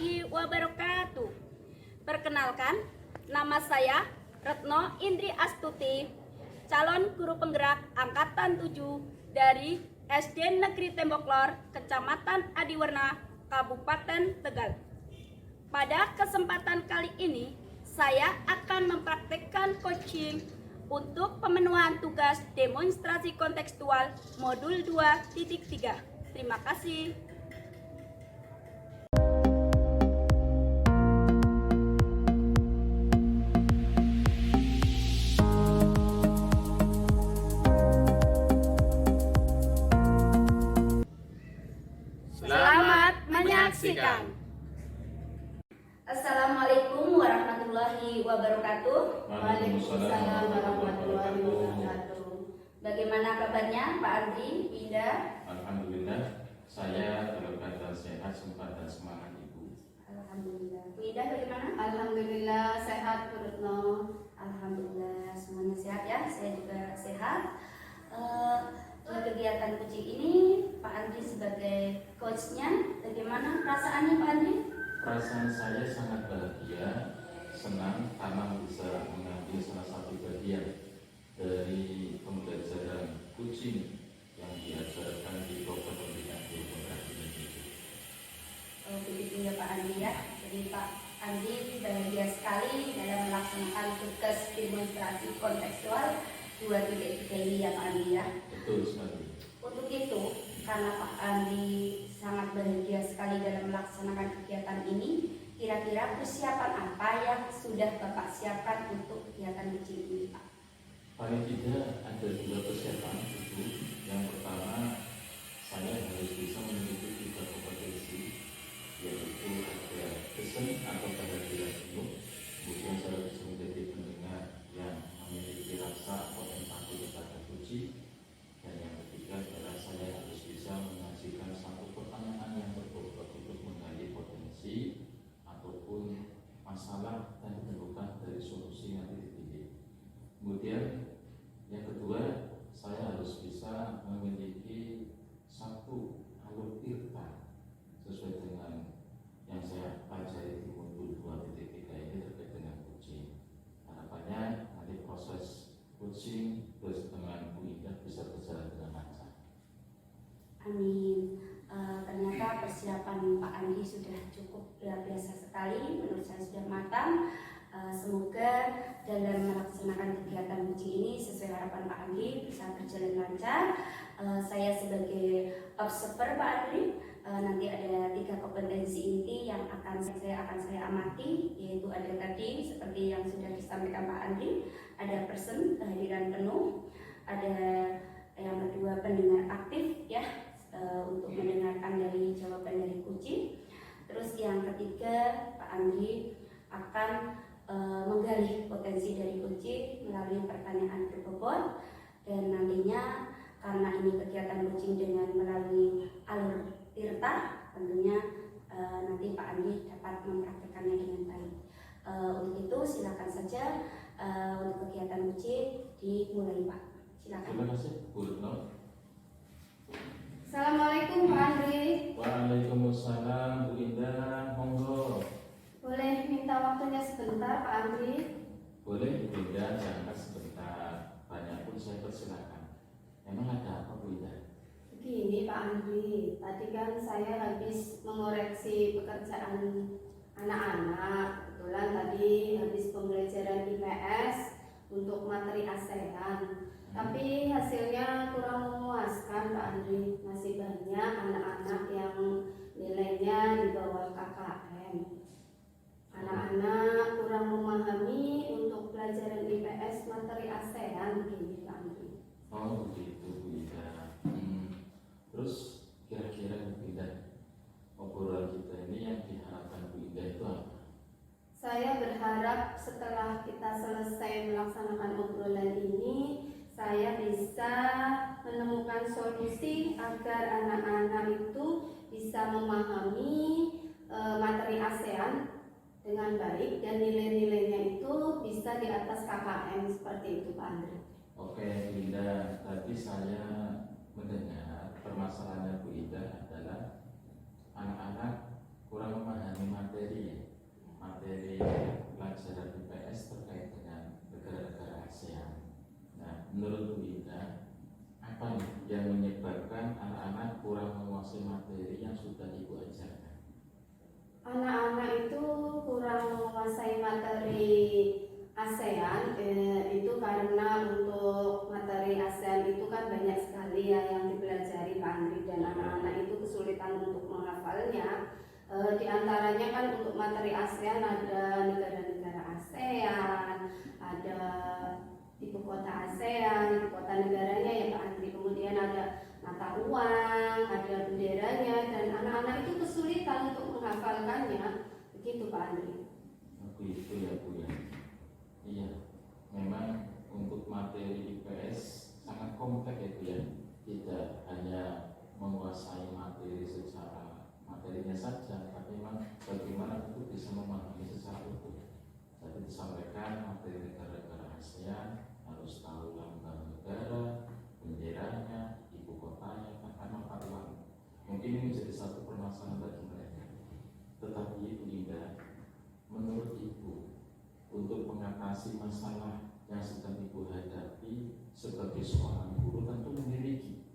warahmatullahi wabarakatuh. Perkenalkan, nama saya Retno Indri Astuti, calon guru penggerak Angkatan 7 dari SD Negeri Tembok Lor, Kecamatan Adiwerna, Kabupaten Tegal. Pada kesempatan kali ini, saya akan mempraktekkan coaching untuk pemenuhan tugas demonstrasi kontekstual modul 2.3. Terima kasih. Selamat menyaksikan. Assalamualaikum warahmatullahi wabarakatuh. Waalaikumsalam warahmatullahi wabarakatuh. Bagaimana kabarnya Pak Andri, Indah? Alhamdulillah, saya dalam keadaan sehat, sempat dan semangat Ibu. Alhamdulillah. Bu Indah bagaimana? Alhamdulillah sehat Bu Retno. Alhamdulillah semuanya sehat ya. Saya juga sehat. Di kegiatan coaching ini Pak Andri sebagai coachnya, bagaimana perasaannya Pak Andri? Perasaan saya sangat bahagia, senang karena bisa mengambil salah satu bagian dari pembelajaran coaching yang diajarkan di program pendidikan guru penggerak ini. Begitu ya Pak Andri ya. Jadi Pak Andri bahagia sekali dalam melaksanakan tugas demonstrasi kontekstual 2.3 ini ya Pak Andri ya. Betul sekali. Untuk itu, karena Pak Andri sangat bahagia sekali dalam melaksanakan kegiatan ini, kira-kira persiapan apa yang sudah Bapak siapkan untuk kegiatan coaching ini Pak? Paling tidak ada dua persiapan itu. Yang pertama, saya harus bisa memiliki 3 kompetensi, yaitu ada pesan atau kehadiran penuh. Kemudian saya bisa menjadi pendengar yang memiliki rasa atau empati kepada coaching. Dan yang ketiga adalah saya harus bisa mengajukan satu pertanyaan yang berbobot untuk menggali potensi ataupun masalah dan menemukan dari solusi yang titik-titik. Kemudian yang kedua, saya harus bisa memiliki satu alur tirta sesuai dengan yang saya pelajari di modul 2.3 ini terkait dengan coaching. Harapannya nanti proses coaching terus dengan Bu Indah bisa berjalan dengan lancar. Amin. Ternyata persiapan Pak Andri sudah cukup luar biasa sekali, menurut saya sudah matang. Semoga dalam melaksanakan kegiatan coaching ini sesuai harapan Pak Andri bisa berjalan lancar. Saya sebagai observer Pak Andri, nanti ada 3 kompetensi inti yang saya amati, yaitu ada tadi seperti yang sudah disampaikan Pak Andri, ada person, kehadiran penuh, ada yang kedua pendengar aktif ya, untuk mendengarkan dari jawaban dari coaching. Terus yang ketiga Pak Andri akan menggali potensi dari coaching melalui pertanyaan berbobot, dan nantinya karena ini kegiatan coaching dengan melalui alur tirta, tentunya nanti Pak Andri dapat mempraktekannya dengan baik. Untuk itu silakan saja untuk kegiatan coaching dimulai Pak. Silakan. Terima kasih Bu Retno. Assalamualaikum Pak Andri. Waalaikumsalam Bu Indah, monggo. Boleh minta waktunya sebentar Pak Andri? Boleh Bu Indah, jangan sebentar, banyak pun saya persilakan. Memang ada apa Bu Indah? Begini Pak Andri, tadi kan saya habis mengoreksi pekerjaan anak-anak. Kebetulan tadi habis pembelajaran IPS untuk materi ASEAN. Tapi hasilnya kurang memuaskan Pak Andri. Masih banyak anak-anak yang nilainya di bawah KKM. Anak-anak kurang memahami untuk pelajaran IPS materi ASEAN begini Pak Andri. Oh begitu Bu Indah. Terus kira-kira Bu Indah, obrolan kita ini yang diharapkan Bu Indah itu apa? Saya berharap setelah kita selesai melaksanakan obrolan ini, saya bisa menemukan solusi agar anak-anak itu bisa memahami materi ASEAN dengan baik dan nilai-nilainya itu bisa di atas KKM seperti itu Pak Andri. Oke Bu Indah, tadi saya mendengar permasalahannya Bu Indah adalah anak-anak kurang memahami materi ya, materi pelajaran IPS terkait dengan negara-negara ASEAN. Nah, menurut Bu Indah, apa nih yang menyebabkan anak-anak kurang menguasai materi yang sudah Ibu ajarkan? Anak-anak itu kurang menguasai materi ASEAN, itu karena untuk materi ASEAN itu kan banyak sekali ya yang dipelajari Pak Andri, dan anak-anak itu kesulitan untuk menghafalnya. Di antaranya kan untuk materi ASEAN ada negara-negara ASEAN, ada ibu kota ASEAN, ibu kota negaranya ya Pak Andri, kemudian ada mata uang, ada benderanya, dan anak-anak itu kesulitan untuk menghafalkannya. Begitu Pak Andri. Begitu ya Bu ya. Iya, memang untuk materi IPS sangat kompleks ya Bu ya. Tidak hanya menguasai materi secara materinya saja, tapi memang bagaimana itu bisa memahami secara utuh. Tadi disampaikan materi negara-negara ASEAN harus tahu lambang negara, benderanya, ibu kotanya, bahkan mata uang. Mungkin ini menjadi satu permasalahan bagi mereka. Tetapi Ibu Indah, menurut Ibu, untuk mengatasi masalah yang sedang Ibu hadapi sebagai seorang guru tentu memiliki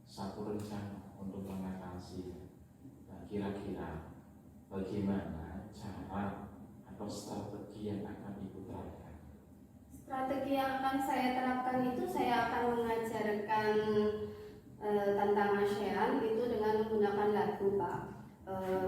satu rencana untuk mengatasi. Nah, kira-kira bagaimana cara atau strategi yang akan Ibu terapkan? Strategi yang akan saya terapkan itu saya akan mengajarkan tentang ASEAN itu dengan menggunakan lagu Pak.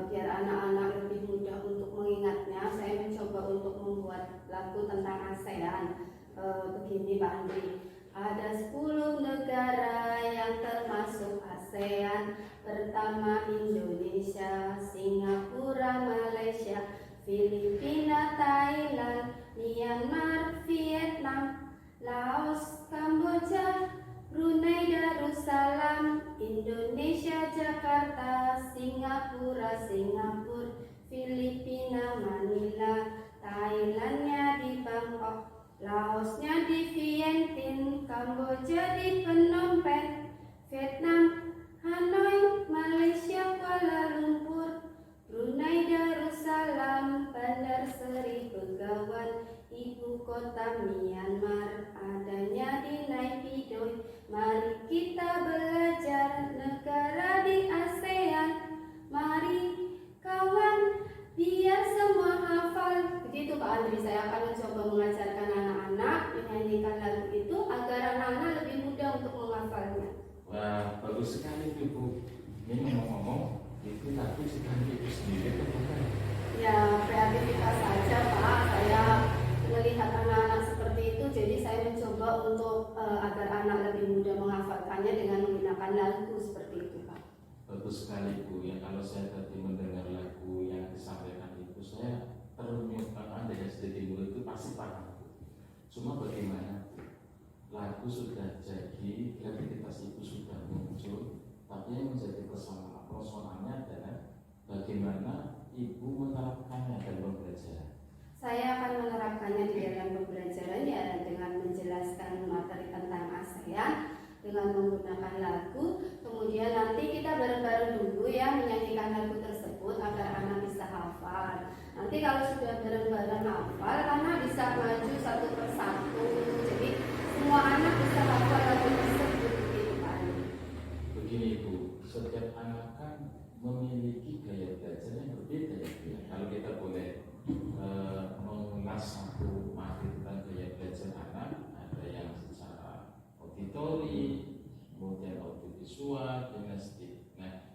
Biar anak-anak lebih mudah untuk mengingatnya, saya mencoba untuk membuat lagu tentang ASEAN. Begini Pak Andri, ada 10 negara yang termasuk ASEAN. Pertama Indonesia, Singapura, Malaysia, Filipina, Thailand, Myanmar, Vietnam, Laos, Kamboja, Brunei Darussalam, Indonesia Jakarta, Singapura Singapura, Filipina Manila, Thailandnya di Bangkok, Laosnya di Vientiane, Kamboja di Phnom Penh, Vietnam Hanoi, Malaysia Kuala Lumpur, Brunei Darussalam, Bandar Seri Begawan, ibu kota Myanmar adanya di Naypyidaw. Mari kita belajar negara di ASEAN. Mari kawan biar semua hafal. Begitu Pak Andri, saya akan mencoba mengajarkan anak-anak menyanyikan lagu itu agar anak-anak lebih mudah untuk menghafalnya. Wah, bagus sekali Bu. Ini ngomong-ngomong, itu lagu sekali Ibu sendiri atau bukan? Ya, kreativitas saja Pak. Saya melihat anak-anak seperti itu, jadi saya mencoba untuk agar anak lebih mudah menghafalkannya dengan menggunakan lagu seperti itu Pak. Bagus sekali Bu. Ya, kalau saya tadi mendengar lagu yang disampaikan Ibu, saya ternyuh Anda yang sedikit dulu itu pasti paham Bu. Cuma bagaimana Bu? Lagu sudah jadi, kreativitas Ibu sudah muncul, tapi yang menjadi persoalannya adalah bagaimana Ibu menerapkannya dalam pembelajaran. Saya akan menerapkannya di dalam pembelajaran ya dengan menjelaskan materi tentang ASEAN dengan menggunakan lagu. Kemudian nanti kita bareng-bareng dulu ya menyanyikan lagu tersebut agar anak bisa hafal. Nanti kalau sudah bareng-bareng hafal, anak bisa maju satu persatu. Jadi semua anak bisa hafal lagu tersebut gitu Pak. Begini Bu, setiap anak kan memiliki gaya belajar yang berbeda ya. Kalau kita boleh mengulas satu materi tentang gaya belajar anak, ada yang secara auditori, kemudian audiovisual, kinestetik. Nah,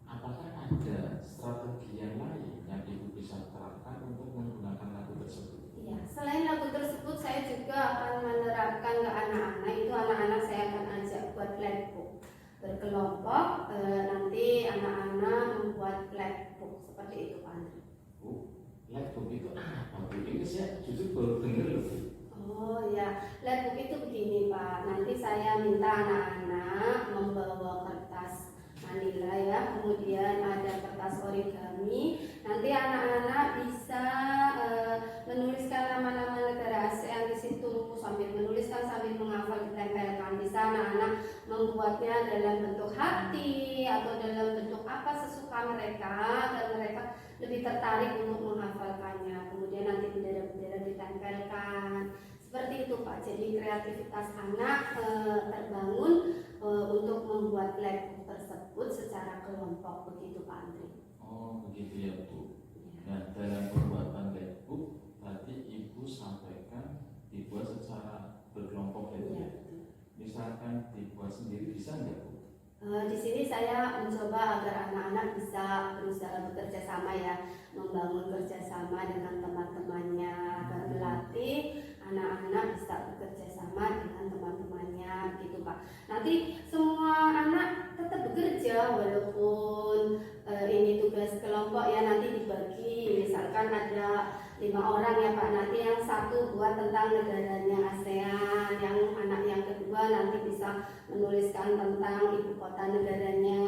apakah ada strategi yang lain yang Ibu bisa terapkan untuk menggunakan lagu tersebut? Ya, selain lagu tersebut saya juga akan menerapkan ke anak-anak. Itu anak-anak saya akan ajak buat flashbook berkelompok. Nanti anak-anak membuat flashbook seperti itu Pak Andri. Laptop itu apa Bu? Ini saya jujur baru dengar loh Bu. Oh ya, flashbook itu begini Pak. Nanti saya minta anak-anak membawa kertas manila ya, kemudian ada kertas origami. Nanti anak-anak bisa menuliskan nama-nama negara ASEAN di situ, sambil menuliskan sambil menghafal ditempelkan. Bisa anak-anak membuatnya dalam bentuk hati atau dalam bentuk apa sesuka mereka, dan mereka lebih tertarik untuk menghafalkannya. Kemudian nanti bendera-bendera ditempelkan. Seperti itu Pak. Jadi kreativitas anak terbangun untuk membuat lab tersebut secara kelompok, begitu Pak Andri. Oh begitu ya Bu. Nah dalam pembuatan labbook tadi Ibu sampaikan dibuat secara berkelompok ya Bu ya. Misalkan dibuat sendiri bisa nggak Bu? Di sini saya mencoba agar anak-anak bisa berusaha bekerja sama ya, membangun kerjasama dengan teman-temannya, agar melatih anak-anak bisa bekerja sama dengan teman-temannya, gitu Pak. Nanti semua anak tetap bekerja walaupun ini tugas kelompok ya, nanti dibagi. Misalkan ada 5 orang ya Pak, nanti yang satu buat tentang negaranya ASEAN, yang anak yang kedua nanti bisa menuliskan tentang ibu kota negaranya,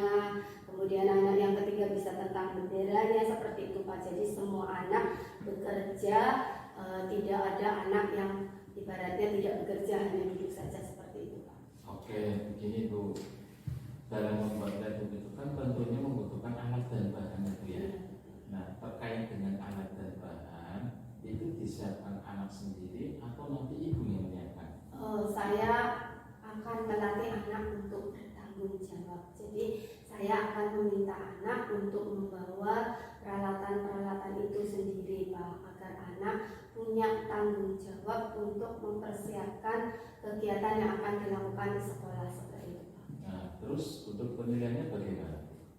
kemudian anak yang ketiga bisa tentang benderanya, seperti itu Pak. Jadi semua anak bekerja, tidak ada anak yang ibaratnya tidak bekerja, hanya duduk saja, seperti itu Pak. Oke, begini Bu. Dalam membuat labbook itu kan tentunya membutuhkan alat dan bahan ya Bu ya. Nah terkait dengan alat dan bahan itu disiapkan anak sendiri atau nanti ibu yang menyiapkan? Saya akan melatih anak untuk bertanggung jawab. Jadi saya akan meminta anak untuk membawa peralatan-peralatan itu sendiri Pak, agar anak punya tanggung jawab untuk mempersiapkan kegiatan yang akan dilakukan di sekolah, seperti itu Pak. Nah terus untuk penilaiannya bagaimana?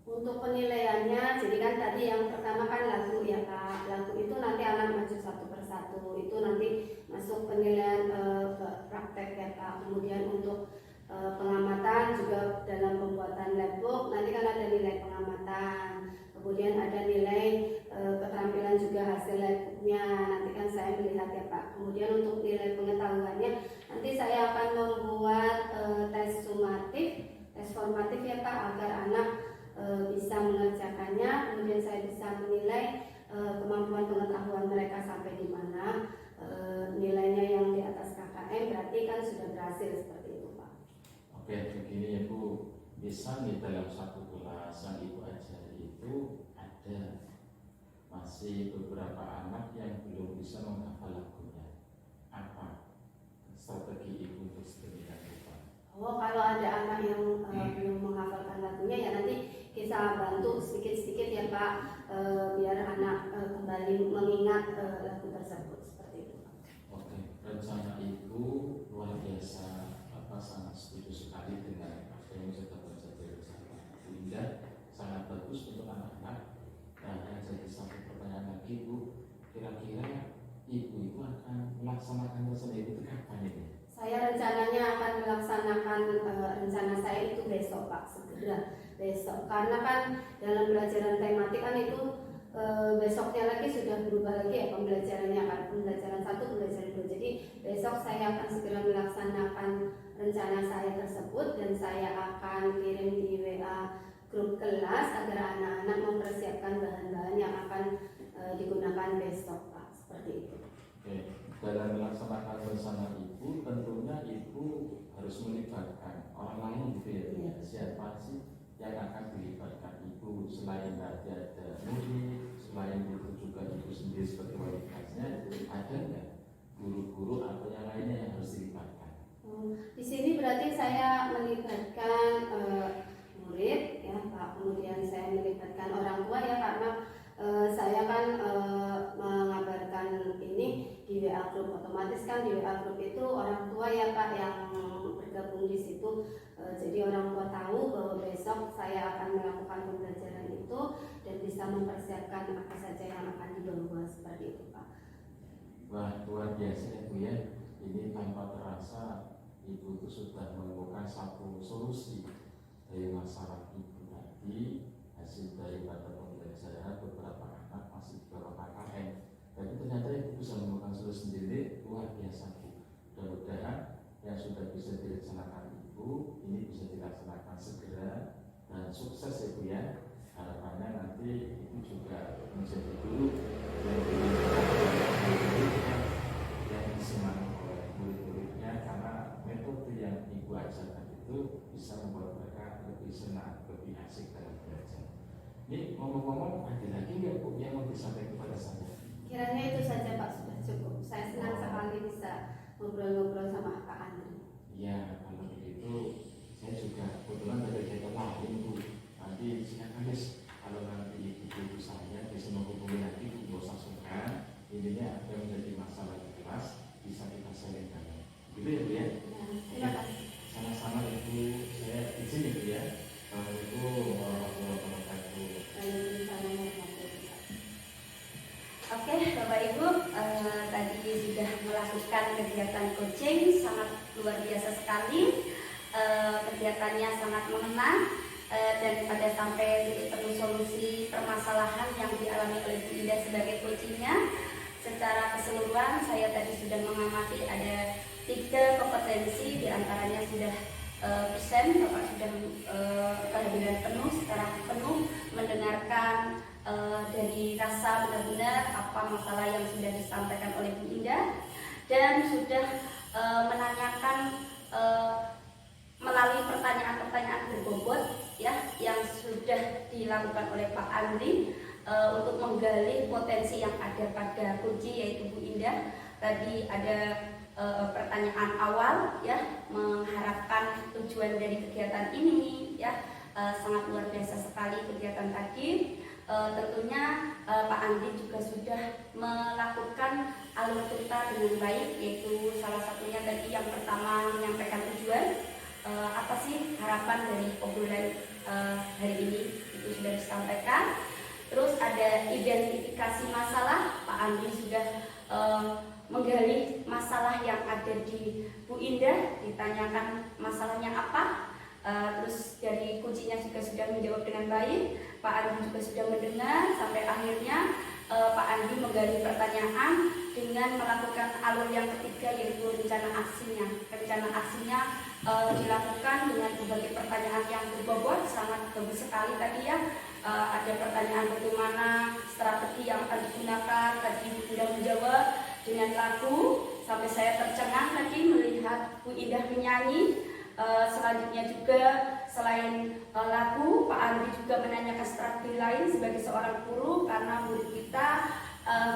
Untuk penilaiannya, jadi kan tadi yang pertama kan lagu ya Pak. Lagu itu nanti anak maju satu persatu, itu nanti masuk penilaian praktek ya Pak. Kemudian untuk pengamatan juga dalam pembuatan labbook, nanti kan ada nilai pengamatan. Kemudian ada nilai keterampilan juga hasil labbooknya, nanti kan saya melihat ya Pak. Kemudian untuk nilai pengetahuannya, nanti saya akan membuat tes sumatif, tes formatif ya Pak, agar anak bisa mengerjakannya. Kemudian saya bisa menilai kemampuan pengetahuan mereka sampai di mana. Nilainya yang di atas KKM berarti kan sudah berhasil, seperti itu Pak. Oke, begini ya Bu. Bisa di dalam satu kelas yang Ibu ajari itu ada masih beberapa anak yang belum bisa menghafal lagunya. Apa strategi Ibu untuk sedemikian rupa? Oh, kalau ada anak yang belum menghafalkan lagunya ya nanti kita bantu sedikit-sedikit ya Pak, biar anak kembali mengingat lagu tersebut, seperti itu Pak. Oke, rencana Ibu luar biasa, sangat setuju sekali dengan apa yang sudah terjadi bersama Bu Indah, sangat bagus untuk anak-anak. Nah, yang jadi satu pertanyaan lagi Bu, kira-kira Ibu akan melaksanakan rencana itu kapan ini? Saya rencananya akan melaksanakan rencana saya itu besok Pak, segera besok, karena kan dalam pelajaran tematik kan itu besoknya lagi sudah berubah lagi ya pembelajarannya kan, pembelajaran 1, pembelajaran 2. Jadi besok saya akan segera melaksanakan rencana saya tersebut, dan saya akan kirim di WA grup kelas agar anak-anak mempersiapkan bahan-bahan yang akan digunakan besok Pak, seperti itu. Oke, dalam melaksanakan rencana Ibu tentunya Ibu harus melibatkan orang lain gitu ya. Siapa sih yang akan dilibatkan Ibu selain tadi ada murid, selain itu juga Ibu sendiri sebagai wali kelasnya, ada nggak guru-guru atau yang lainnya yang harus dilibatkan? Di sini berarti saya melibatkan murid ya Pak, kemudian saya melibatkan orang tua ya, karena saya kan mengabarkan ini di WA group, otomatis kan di WA group itu orang tua ya Pak yang bergabung di situ. Jadi orang tua tahu bahwa besok saya akan melakukan pembelajaran itu dan bisa mempersiapkan apa saja yang akan dibawa, seperti itu Pak. Wah, luar biasa ya Bu ya. Ini tanpa terasa Ibu itu sudah menemukan satu solusi dari masalah Ibu tadi, hasil daripada pembelajaran beberapa anak masih di bawah KKM. Tapi ternyata Ibu bisa menemukan solusi sendiri, luar biasa Bu. Mudah-mudahan yang sudah bisa direncanakan Ibu ini bisa dilaksanakan segera dan sukses ya Bu ya. Harapannya nanti Ibu juga menjadi guru yang disenangi oleh murid-muridnya, karena metode yang Ibu ajarkan itu bisa membuat mereka lebih senang, lebih asik dalam belajar. Ini ngomong-ngomong, ada lagi nggak Bu yang mau mau disampaikan kepada saya? Kiranya itu saja Pak, sudah cukup. Saya senang sekali bisa ngobrol-ngobrol sama Pak Andri. Iya, kalau begitu saya juga kebetulan ada kegiatan lain Bu. Nanti silakan guys, kalau nanti ibu saya bisa menghubungi lagi Bu, nggak usah sungkan. Intinya apa yang menjadi masalah di kelas bisa kita sharingkan. Gitu ya Bu ya? Ya, terima kasih. Sama-sama Ibu, saya izin Ibu ya. Assalamualaikum warahmatullahi wabarakatuh. Waalaikumsalam warahmatullahi wabarakatuh. Oke, Bapak Ibu, tadi sudah melakukan kegiatan coaching sangat luar biasa sekali. Kegiatannya sangat mengena dan pada sampai titik temu solusi permasalahan yang dialami oleh Bu Indah sebagai coachingnya. Secara keseluruhan saya tadi sudah mengamati ada 3 kompetensi, diantaranya sudah persen, Bapak sudah kehadiran penuh, secara penuh mendengarkan dari rasa benar-benar apa masalah yang sudah disampaikan oleh Bu Indah, dan sudah menanyakan melalui pertanyaan-pertanyaan berbobot ya yang sudah dilakukan oleh Pak Andri untuk menggali potensi yang ada pada kunci, yaitu Bu Indah. Tadi ada pertanyaan awal ya, mengharapkan tujuan dari kegiatan ini ya, sangat luar biasa sekali kegiatan tadi. Tentunya Pak Andi juga sudah melakukan alur cerita dengan baik, yaitu salah satunya tadi yang pertama menyampaikan tujuan, apa sih harapan dari obrolan hari ini, itu sudah disampaikan. Terus ada identifikasi masalah, Pak Andi sudah menggali masalah yang ada di Bu Indah, ditanyakan masalahnya apa. Terus dari kuncinya juga sudah menjawab dengan baik. Pak Andi juga sudah mendengar sampai akhirnya Pak Andi menggali pertanyaan dengan melakukan alur yang ketiga, yaitu rencana aksinya. Rencana aksinya dilakukan dengan berbagai pertanyaan yang berbobot, sangat bagus sekali tadi ya. Ada pertanyaan bagaimana strategi yang akan digunakan, tadi Bu Indah menjawab dengan lagu, sampai saya tercengang tadi melihat Bu Indah menyanyi. Selanjutnya juga selain lagu, Pak Andri juga menanyakan strategi lain sebagai seorang guru, karena murid kita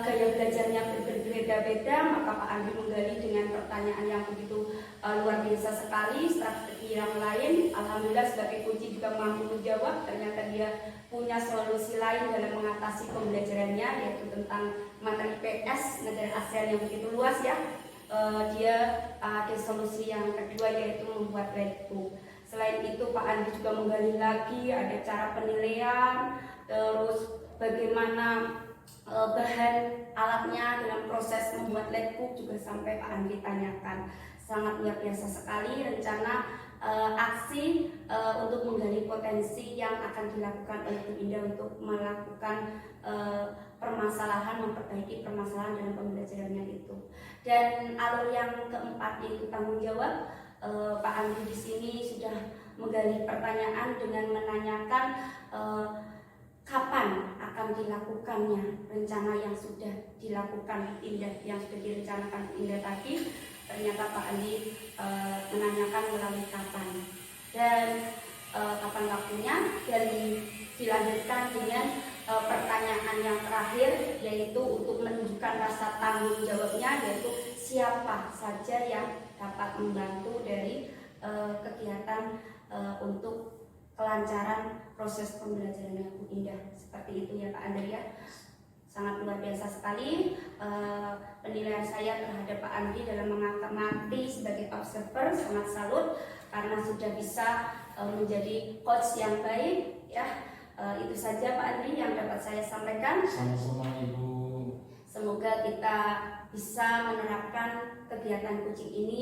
gaya belajarnya berbeda-beda, maka Pak Andri menggali dengan pertanyaan yang begitu luar biasa sekali. Strategi yang lain, alhamdulillah sebagai kunci juga mampu menjawab. Ternyata dia punya solusi lain dalam mengatasi pembelajarannya, yaitu tentang materi PS negara ASEAN yang begitu luas ya. Dia ada solusi yang kedua, yaitu membuat redbook. Selain itu Pak Andi juga menggali lagi ada cara penilaian, terus bagaimana bahan alatnya dalam proses membuat redbook juga sampai Pak Andi tanyakan. Sangat luar biasa sekali rencana aksi untuk menggali potensi yang akan dilakukan oleh Bu Indah untuk melakukan permasalahan, memperbaiki permasalahan dalam pembelajarannya itu. Dan alur yang keempat yaitu tanggung jawab. Pak Andi di sini sudah menggali pertanyaan dengan menanyakan kapan akan dilakukannya rencana yang sudah dilakukan Indah, yang sudah direncanakan Indah tadi. Ternyata Pak Andi menanyakan melalui kapan dan kapan waktunya, dan dilanjutkan dengan pertanyaan yang terakhir, yaitu untuk menunjukkan rasa tanggung jawabnya, yaitu siapa saja yang dapat membantu dari kegiatan untuk kelancaran proses pembelajarannya Bu Indah. Seperti itu ya Pak Andri ya. Sangat luar biasa sekali penilaian saya terhadap Pak Andi dalam mengamati sebagai observer. Sangat salut karena sudah bisa menjadi coach yang baik ya. Itu saja Pak Andri yang dapat saya sampaikan. Sama-sama Ibu. Semoga kita bisa menerapkan kegiatan coaching ini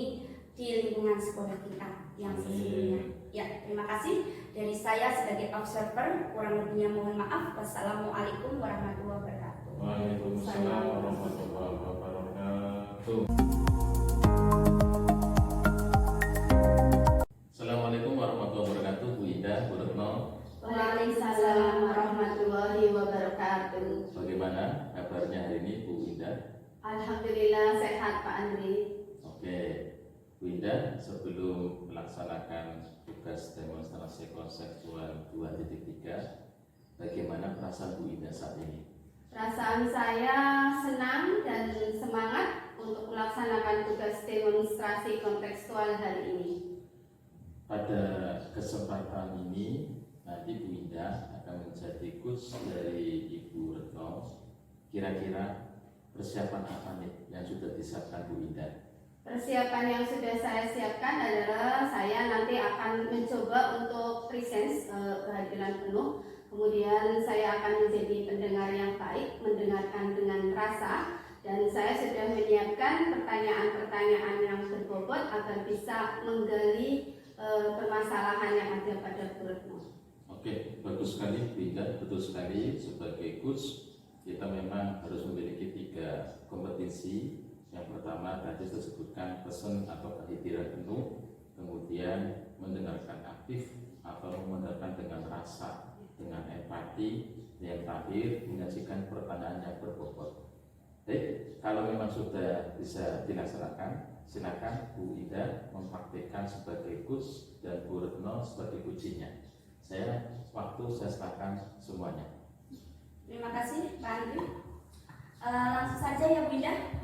di lingkungan sekolah kita yang sesungguhnya. Ya, terima kasih dari saya sebagai observer. Kurang lebihnya mohon maaf. Wassalamualaikum warahmatullahi wabarakatuh. Waalaikumsalam warahmatullahi wabarakatuh. Assalamualaikum warahmatullahi wabarakatuh, Bu Indah, Bu Retno. Waalaikumsalam warahmatullahi wabarakatuh. Bagaimana kabarnya hari ini Bu Indah? Alhamdulillah sehat Pak Andri. Oke, Bu Indah, sebelum melaksanakan tugas demonstrasi konseptual 2.3, bagaimana perasaan Bu Indah saat ini? Perasaan saya senang dan semangat untuk melaksanakan tugas demonstrasi kontekstual hari ini. Pada kesempatan ini nanti Bu Indah akan menjadi coach dari Ibu Retno. Kira-kira persiapan apa nih yang sudah disiapkan Bu Indah? Persiapan yang sudah saya siapkan adalah saya nanti akan mencoba untuk presence kehadiran penuh. Kemudian saya akan menjadi pendengar yang baik, mendengarkan dengan rasa, dan saya sudah menyiapkan pertanyaan-pertanyaan yang berbobot agar bisa menggali permasalahan yang ada pada Bu Retno. Oke, bagus sekali Bu Indah, betul sekali. Sebagai coach kita memang harus memiliki 3 kompetensi. Yang pertama tadi saya sebutkan pesan atau kehadiran penuh, kemudian mendengarkan aktif atau mendengarkan dengan rasa, dengan empati, yang terakhir menyajikan pertanyaan yang berbobot. Baik, kalau memang sudah bisa dilaksanakan, silakan Bu Indah mempraktikkan sebagai coach dan Bu Retno sebagai kuncinya. Saya serahkan semuanya. Terima kasih Pak Andri. Langsung saja ya Bu Indah.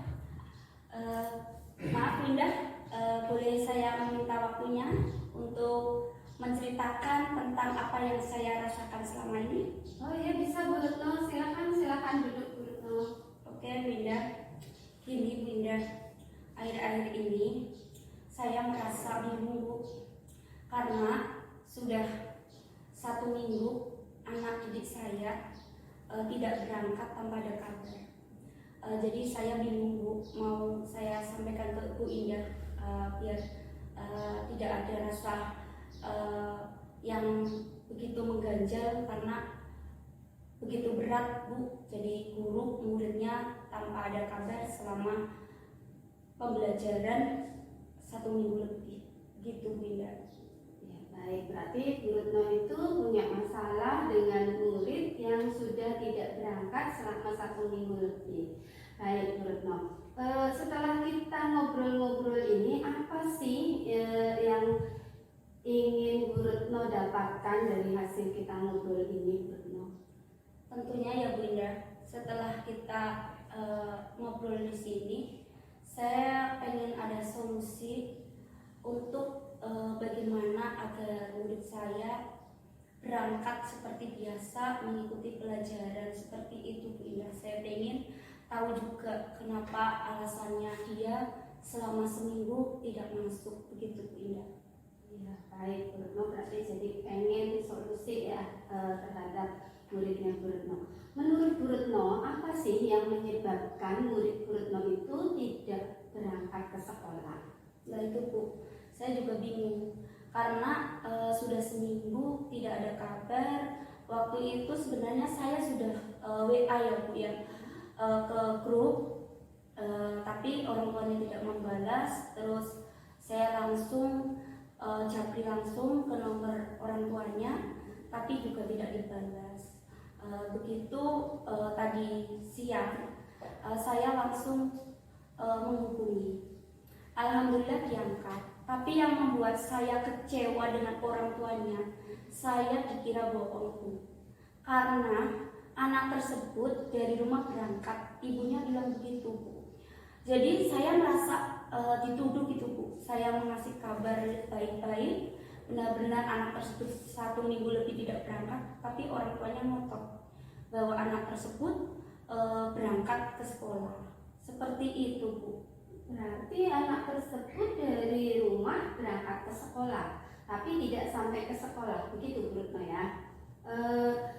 Maaf Bu Indah, boleh saya meminta waktunya untuk menceritakan tentang apa yang saya rasakan selama ini? Oh iya, bisa Bu Retno, silakan duduk Bu Retno. Oke Bu Indah, gini Bu Indah, akhir-akhir ini saya merasa bingung Bu, karena sudah 1 minggu anak didik saya tidak berangkat tanpa ada kabar. Jadi saya bingung Bu, mau saya sampaikan ke Bu Indah biar tidak ada rasa yang begitu mengganjal, karena begitu berat Bu, jadi guru muridnya tanpa ada kabar selama pembelajaran 1 minggu lebih, gitu Bu Indah. Ya, baik, berarti Bu Retno itu punya masalah dengan murid yang sudah tidak berangkat selama 1 minggu lebih. Baik Bu Retno, setelah kita ngobrol-ngobrol ini, apa sih yang ingin Bu Retno dapatkan dari hasil kita ngobrol ini Bu Retno? Tentunya ya Bu Indah, setelah kita ngobrol di sini, saya pengen ada solusi untuk bagaimana agar murid saya berangkat seperti biasa, mengikuti pelajaran seperti itu Bu Indah. Saya pengen tahu juga kenapa alasannya dia selama seminggu tidak masuk, begitu Bu Indah. Ya, baik Bu Retno, berarti jadi pengen solusi ya terhadap muridnya Bu Retno. Menurut Bu Retno, apa sih yang menyebabkan murid Bu Retno itu tidak berangkat ke sekolah? Nah itu Bu, saya juga bingung karena sudah seminggu tidak ada kabar. Waktu itu sebenarnya saya sudah WA ya Bu ya, ke grup, tapi orang tuanya tidak membalas. Terus saya langsung japri langsung ke nomor orang tuanya, tapi juga tidak dibalas. Begitu tadi siang saya langsung menghubungi, alhamdulillah diangkat. Tapi yang membuat saya kecewa dengan orang tuanya, saya dikira bohong Bu, karena anak tersebut dari rumah berangkat, ibunya bilang begitu Bu. Jadi saya merasa dituduh gitu Bu. Saya mengasih kabar baik-baik, benar-benar anak tersebut 1 minggu lebih tidak berangkat, tapi orang tuanya ngotot bahwa anak tersebut berangkat ke sekolah. Seperti itu Bu. Berarti anak tersebut dari rumah berangkat ke sekolah, tapi tidak sampai ke sekolah, begitu Bu Retno ya.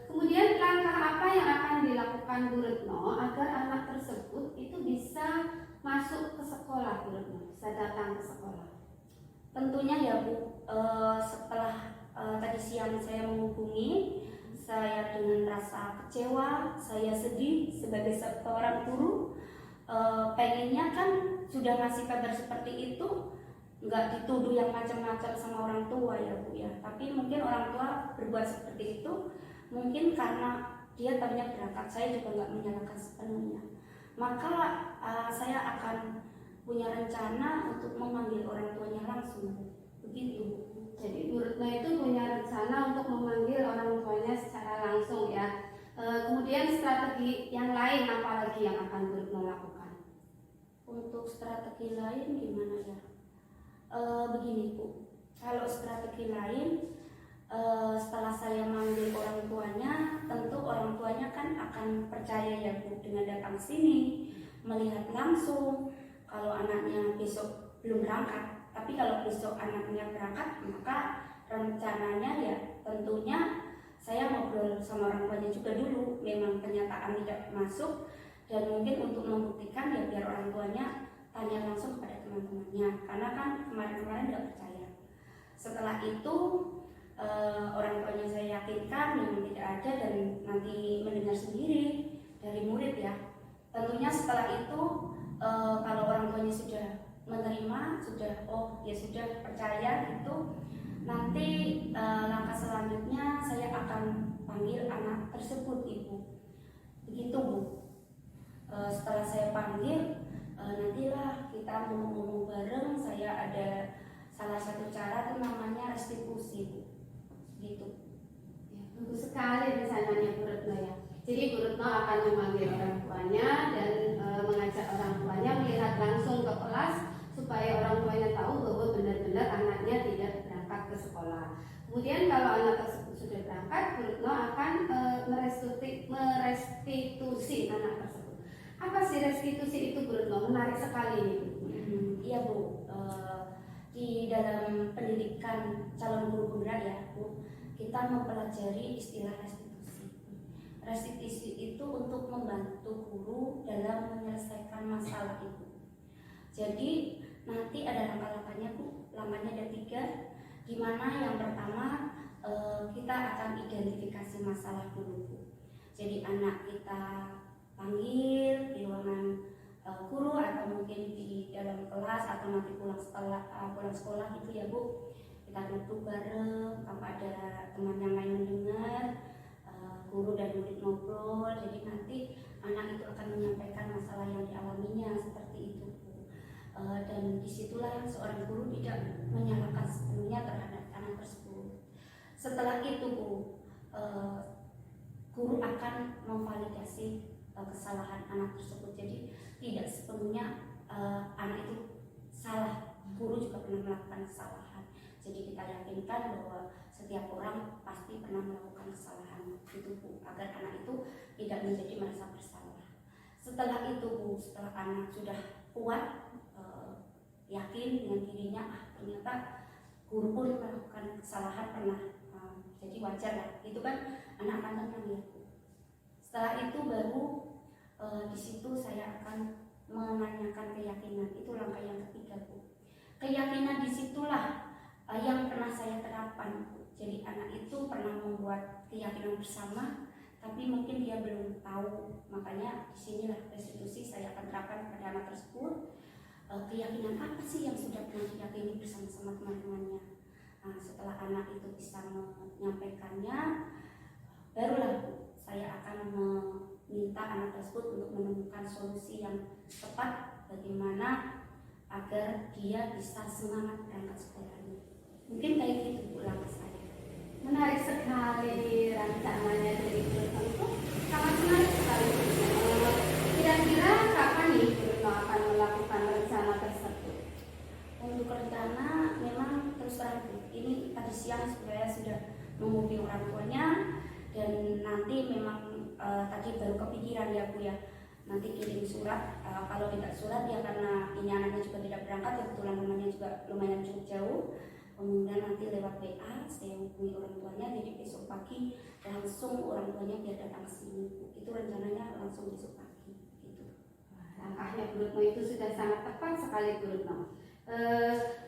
Kemudian langkah apa yang akan dilakukan Bu Retno agar anak tersebut itu bisa masuk ke sekolah Bu Retno, bisa datang ke sekolah? Tentunya ya Bu, setelah tadi siang saya menghubungi, saya dengan rasa kecewa, saya sedih sebagai seorang guru. Pengennya kan sudah ngasih kabar seperti itu, nggak dituduh yang macam-macam sama orang tua ya Bu ya. Tapi mungkin orang tua berbuat seperti itu mungkin karena dia tadinya berangkat. Saya juga nggak menyalahkan sepenuhnya. Maka saya akan punya rencana untuk memanggil orang tuanya langsung, begitu Bu. Jadi Bu Retno itu punya rencana untuk memanggil orang tuanya secara langsung ya. Kemudian strategi yang lain apa lagi yang akan Bu Retno lakukan? Untuk strategi lain gimana ya? Begini Bu, kalau strategi lain setelah saya manggil orang tuanya, tentu orang tuanya kan akan percaya ya Bu dengan datang sini, melihat langsung. Kalau anaknya besok belum berangkat, tapi kalau besok anaknya berangkat, maka rencananya ya tentunya saya ngobrol sama orang tuanya juga dulu, memang kenyataan tidak masuk, dan mungkin untuk membuktikan ya biar orang tuanya tanya langsung kepada teman-temannya, karena kan kemarin-kemarin nggak percaya. Setelah itu orang tuanya saya yakinkan memang tidak ada dan nanti mendengar sendiri dari murid ya. Tentunya setelah itu kalau orang tuanya sudah menerima, sudah oh ya sudah percaya itu, nanti langkah selanjutnya saya akan panggil anak tersebut Ibu. Begitu Bu. Setelah saya panggil, nantilah kita ngomong-ngomong bareng. Saya ada salah satu cara itu namanya restitusi Bu. Gitu. Ya, bagus sekali rencananya Bu Retno ya. Jadi Bu Retno akan memanggil orang tuanya dan mengajak orang tuanya melihat langsung ke kelas supaya orang tuanya tahu bahwa benar-benar anaknya tidak berangkat ke sekolah. Kemudian kalau anak tersebut sudah berangkat, Bu Retno akan merestitusi anak tersebut. Apa sih restitusi itu Bu Retno? Menarik sekali ini. Iya Bu, di dalam pendidikan calon guru penggerak ya Bu, kita mempelajari istilah restitusi. Restitusi itu untuk membantu guru dalam menyelesaikan masalah itu. Jadi nanti ada langkah-langkahnya Bu, langkahnya ada 3, di mana yang pertama kita akan identifikasi masalah dulu Bu. Jadi anak kita panggil di ruangan guru atau mungkin di dalam kelas atau nanti pulang sekolah gitu ya Bu, kita duduk bareng, kalau ada teman yang lain mendengar, guru dan murid ngobrol, jadi nanti anak itu akan menyampaikan masalah yang dialaminya seperti itu Bu. Dan disitulah seorang guru tidak menyalahkan sepenuhnya terhadap anak tersebut. Setelah itu Bu, guru akan memvalidasi kesalahan anak tersebut. Jadi tidak sepenuhnya anak itu salah, guru juga pernah melakukan kesalahan. Jadi kita yakinkan bahwa setiap orang pasti pernah melakukan kesalahan itu Bu, agar anak itu tidak menjadi merasa bersalah. Setelah itu Bu, setelah anak sudah kuat, yakin dengan dirinya, ternyata guru pun melakukan kesalahan pernah, jadi wajar lah, itu kan anak akan tenang ya Bu. Setelah itu baru di situ saya akan menanyakan keyakinan. Itu langkah yang ketiga Bu. Keyakinan disitulah yang pernah saya terapkan Bu. Jadi anak itu pernah membuat keyakinan bersama, tapi mungkin dia belum tahu. Makanya disinilah restitusi saya akan terapkan kepada anak tersebut. Keyakinan apa sih yang sudah pernah diyakini bersama-sama teman-temannya. Nah, setelah anak itu bisa menyampaikannya, barulah Bu, saya akan minta anak tersebut untuk menemukan solusi yang tepat bagaimana agar dia bisa semangat berangkat sekolahnya. Mungkin kayak gitu Bu langkah saya. Menarik sekali rancangannya dari Bu Retno itu, sangat menarik sekali. Kira-kira kapan nih Bu Retno akan melakukan rencana tersebut? Untuk rencana memang terus terang Bu, ini tadi siang saya sudah menghubungi orang tuanya, dan nanti memang tadi baru kepikiran ya Bu ya, nanti kirim surat. Kalau tidak surat ya karena ini anaknya juga tidak berangkat, kebetulan rumahnya juga lumayan cukup jauh, kemudian nanti lewat WA saya hubungi orang tuanya, jadi besok pagi langsung orang tuanya biar datang ke sini Bu. Itu rencananya langsung besok pagi gitu. Langkahnya Bu Retno itu sudah sangat tepat sekali Bu Retno.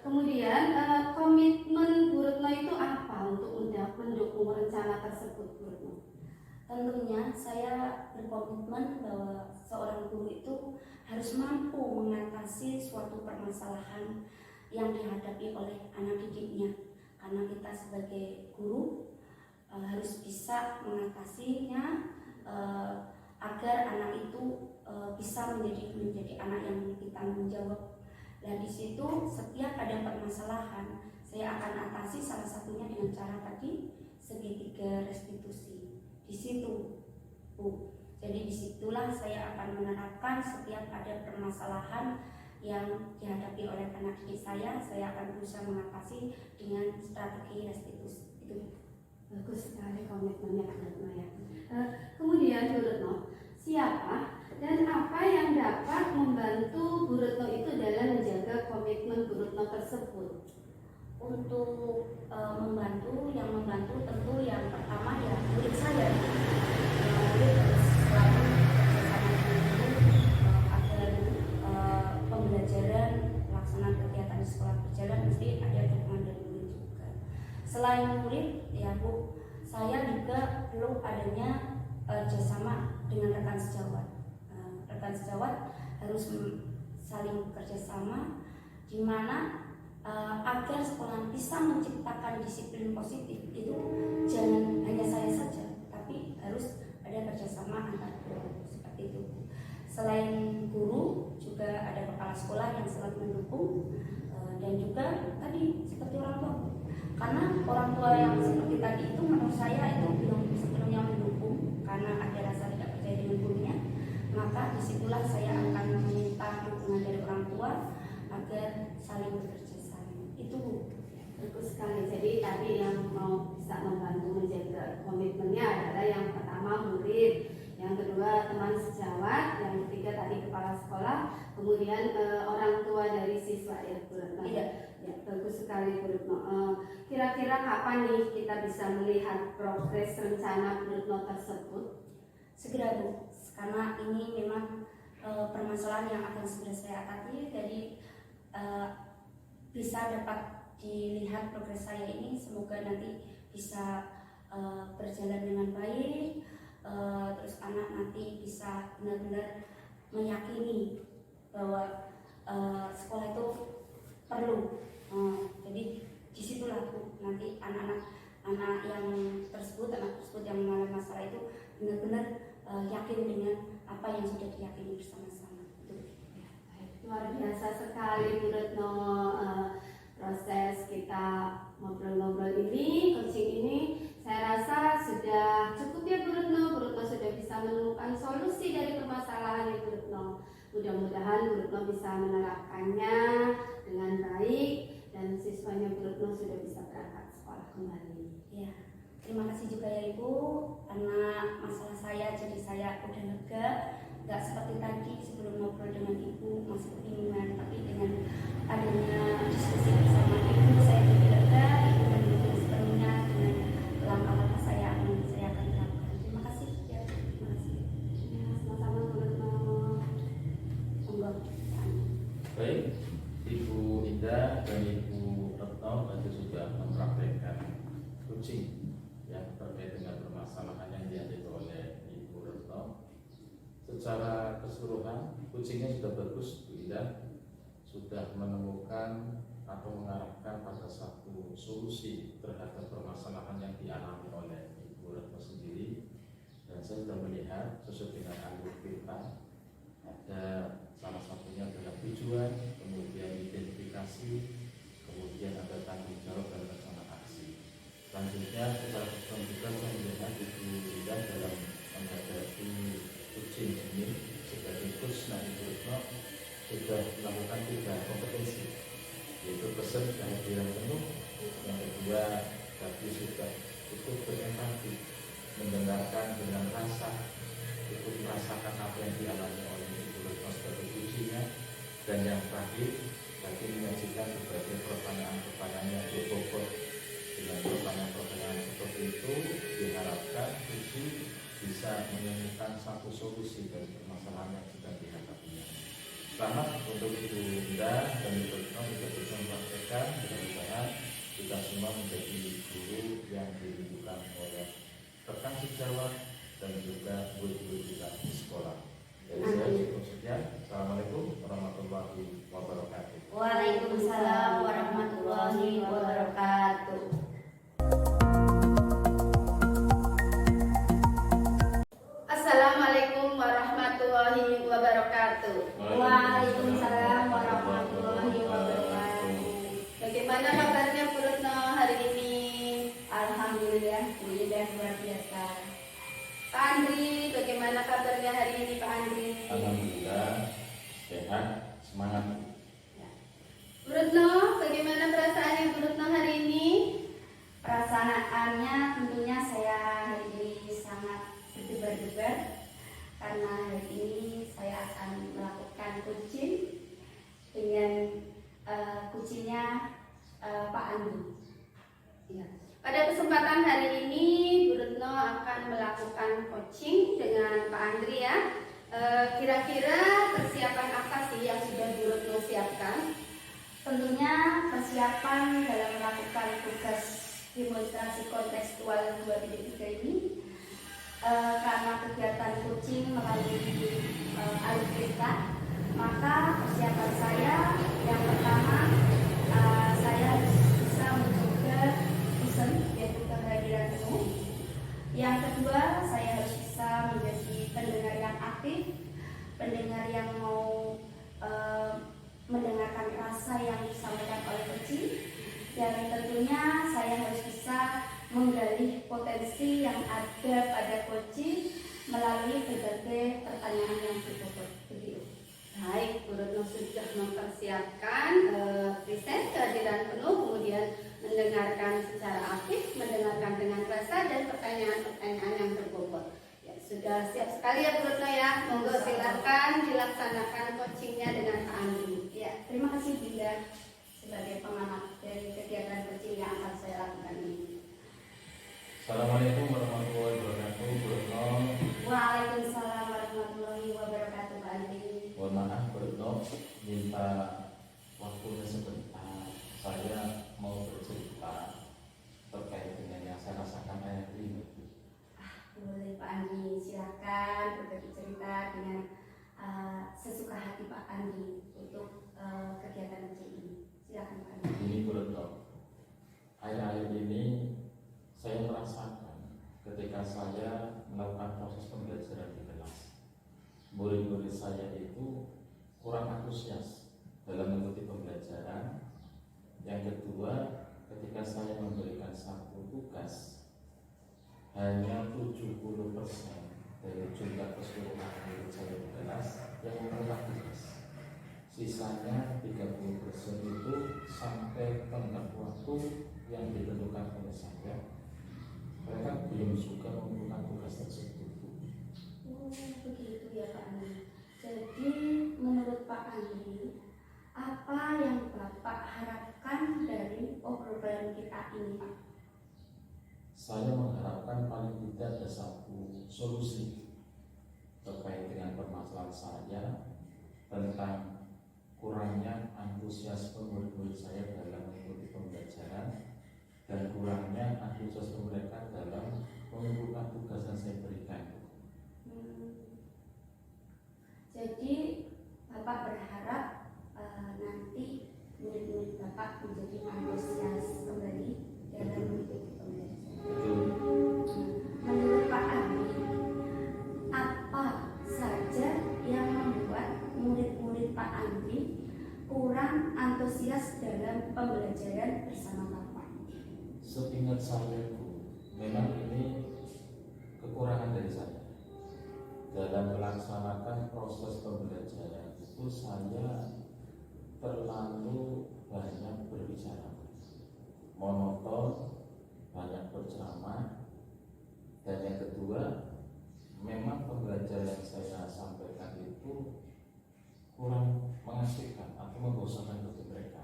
Kemudian komitmen Bu Retno itu apa untuk mendukung rencana tersebut Bu Retno? Tentunya saya berkomitmen bahwa seorang guru itu harus mampu mengatasi suatu permasalahan yang dihadapi oleh anak didiknya, karena kita sebagai guru harus bisa mengatasinya agar anak itu bisa menjadi anak yang memiliki tanggung jawab. Dan di situ setiap ada permasalahan saya akan atasi, salah satunya dengan cara tadi segitiga restitusi. Di situ Bu. Jadi disitulah saya akan menerapkan setiap ada permasalahan yang dihadapi oleh anak didik saya akan berusaha mengatasi dengan strategi restitusi. Itu Bagus sekali komitmennya Bu Retno ya. Kemudian Bu Retno, siapa dan apa yang dapat membantu Bu Retno itu dalam menjaga komitmen Bu Retno tersebut? untuk membantu tentu yang pertama ya murid saya. Murid harus selalu bersama guru agar pembelajaran pelaksanaan kegiatan di sekolah berjalan mesti ada dukungan dari murid juga. Selain murid ya Bu, saya juga perlu adanya kerjasama dengan rekan sejawat. Rekan sejawat harus saling bekerja sama, di mana agar sekolah bisa menciptakan disiplin positif itu jangan hanya saya saja, tapi harus ada kerjasama antar guru seperti itu. Selain guru juga ada kepala sekolah yang selalu mendukung dan juga tadi seperti orang tua, karena orang tua yang seperti tadi itu menurut saya itu belum sepenuhnya mendukung karena ada rasa tidak percaya dengan gurunya, maka disitulah saya akan meminta dukungan dari orang tua agar saling bekerja. Itu Bagus sekali. Jadi tadi yang mau bisa membantu menjaga komitmennya adalah yang pertama murid, yang kedua teman sejawat, yang ketiga tadi kepala sekolah, kemudian orang tua dari siswa ya Bu Retno. Iya. Ya, bagus sekali Bu Retno. Kira-kira kapan nih kita bisa melihat progres rencana Bu Retno tersebut? segera Bu, karena ini memang permasalahan yang akan segera saya atasi. Jadi bisa dapat dilihat progres saya ini, semoga nanti bisa berjalan dengan baik, terus anak nanti bisa benar-benar meyakini bahwa sekolah itu perlu. Jadi disitulah Bu, nanti anak yang tersebut yang mengalami masalah itu benar-benar yakin dengan apa yang sudah diyakini bersama-sama. Luar biasa sekali Bu Retno, proses kita ngobrol-ngobrol ini, coaching ini saya rasa sudah cukup ya Bu Retno. Bu Retno sudah bisa menemukan solusi dari permasalahan Bu Retno. Mudah-mudahan Bu Retno bisa menerapkannya dengan baik dan siswanya Bu Retno sudah bisa berangkat sekolah kembali. Ya, terima kasih juga ya Ibu, karena masalah saya jadi saya udah lega. Gak seperti tadi sebelum ngobrol dengan Ibu masih kebingungan, tapi dengan adanya diskusi bersama Ibu saya jadi lega. Ibu mendukung sepenuhnya dengan langkah-langkah saya akan lakukan. Terima kasih ya, terima kasih. Ya, sama-sama Bu Retno. Monggo. Baik, Ibu Indah dan Ibu Retno tadi sudah mempraktekkan coaching yang terkait dengan permasalahan yang dihadapi oleh Ibu Retno. Secara keseluruhan, coachingnya sudah bagus, Bu Indah sudah menemukan atau mengarahkan pada satu solusi terhadap permasalahan yang dialami oleh Ibu Retno sendiri. Dan saya sudah melihat sesuai dengan alur kita, ada salah satunya adalah tujuan, kemudian identifikasi, kemudian ada tanggung jawab dan rencana aksi. Selanjutnya secara keseluruhan juga saya melihat Ibu Indah dalam menghadapi coaching ini sebagai coach Ibu Retno sudah melakukan 3 kompetensi, yaitu pesan kehadiran penuh, yang kedua tadi sudah cukup berempati, mendengarkan dengan rasa, cukup merasakan apa yang dialami oleh Ibu Retno sebagai coachingnya, dan yang terakhir tadi menyajikan sebagai pertanyaan-pertanyaan yang berbobot. Dengan pertanyaan-pertanyaan seperti itu diharapkan coaching bisa menemukan satu solusi dari permasalahan yang sedang dihadapinya. Selamat untuk Ibu Indah dan Ibu Retno juga bisa mempraktekkan, mudah-mudahan kita semua menjadi guru yang dirindukan oleh rekan sejawat dan juga guru-guru kita di sekolah. Dari saya cukup sekian. Assalamualaikum warahmatullahi wabarakatuh. Waalaikumsalam warahmatullahi wabarakatuh. Assalamualaikum warahmatullahi wabarakatuh. Waalaikumsalam warahmatullahi wabarakatuh. Bagaimana kabarnya Bu Retno hari ini? Alhamdulillah, Bu Indah luar biasa. Pak Andri, bagaimana Semangat. Bu Retno, bagaimana perasaannya Bu Retno hari ini? Perasaannya tentunya saya hari ini sangat berdebar-debar karena hari ini saya akan melakukan coaching dengan coachingnya Pak Andi. Ya. Pada kesempatan hari ini Bu Retno akan melakukan coaching dengan Pak Andri ya. Kira-kira persiapan apa sih yang sudah Bu Retno siapkan? Tentunya persiapan dalam melakukan tugas demonstrasi kontekstual 2.3 ini karena kegiatan coaching melalui Alifrika, maka persiapan saya yang pertama saya harus bisa menjaga listen, yaitu kehadiran penuh. Yang kedua, saya harus bisa menjadi pendengar yang aktif, pendengar yang mau mendengarkan rasa yang disampaikan oleh coaching, dan tentunya saya harus bisa menggali potensi yang ada pada coaching melalui berbagai pertanyaan yang berbobot. Begitu. Baik, Bu Retno sudah mempersiapkan riset kehadiran penuh, kemudian mendengarkan secara aktif, mendengarkan dengan rasa, dan pertanyaan-pertanyaan yang berbobot. Ya, sudah siap sekali ya Bu Retno ya. Monggo silakan dilaksanakan coachingnya dengan Pak Andi. Ya, terima kasih Dinda sebagai pengamat dari kegiatan coaching yang akan saya lakukan ini. Assalamualaikum warahmatullahi wabarakatuh. Bu Retno. Waalaikumsalam warahmatullahi wabarakatuh, Pak Andi. Mohon maaf Bu Retno, minta waktunya sebentar. Saya mau bercerita terkait dengan yang saya rasakan hari ini. Boleh Pak Andi, silakan berbagi cerita dengan sesuka hati Pak Andi untuk kegiatan coaching ini. Silakan Pak Andi. Ini Bu Retno, akhir-akhir ini saya merasakan ketika saya melakukan proses pembelajaran di kelas, murid-murid saya itu kurang antusias dalam mengikuti pembelajaran. Yang kedua, ketika saya memberikan satu tugas, hanya 70% dari jumlah keseluruhan murid saya di kelas yang menolak tugas. Sisanya 30% itu sampai tengah waktu yang ditentukan oleh saya, mereka belum juga mengumpulkan tugas tersebut. Oh, begitu ya Pak Andi. Jadi menurut Pak Andi, apa yang Bapak harapkan dari obrolan kita ini, Pak? Saya mengharapkan paling tidak ada satu solusi terkait dengan permasalahan saya tentang kurangnya antusiasme murid-murid saya dalam mengikuti pembelajaran dan kurangnya antusiasme mereka dalam mengumpulkan tugas yang saya berikan. Jadi Bapak berharap nanti murid-murid Bapak menjadi antusias kembali dalam mengikuti pembelajaran. Menurut Pak Andi, apa saja yang membuat murid-murid Pak Andi kurang antusias dalam pembelajaran bersama Bapak? Seingat saya Bu, memang ini kekurangan dari saya dalam melaksanakan proses pembelajaran. Itu saya terlalu banyak berbicara, monoton, banyak berceramah, dan yang kedua, memang pembelajaran yang saya sampaikan itu kurang mengasihkan atau membosankan bagi mereka.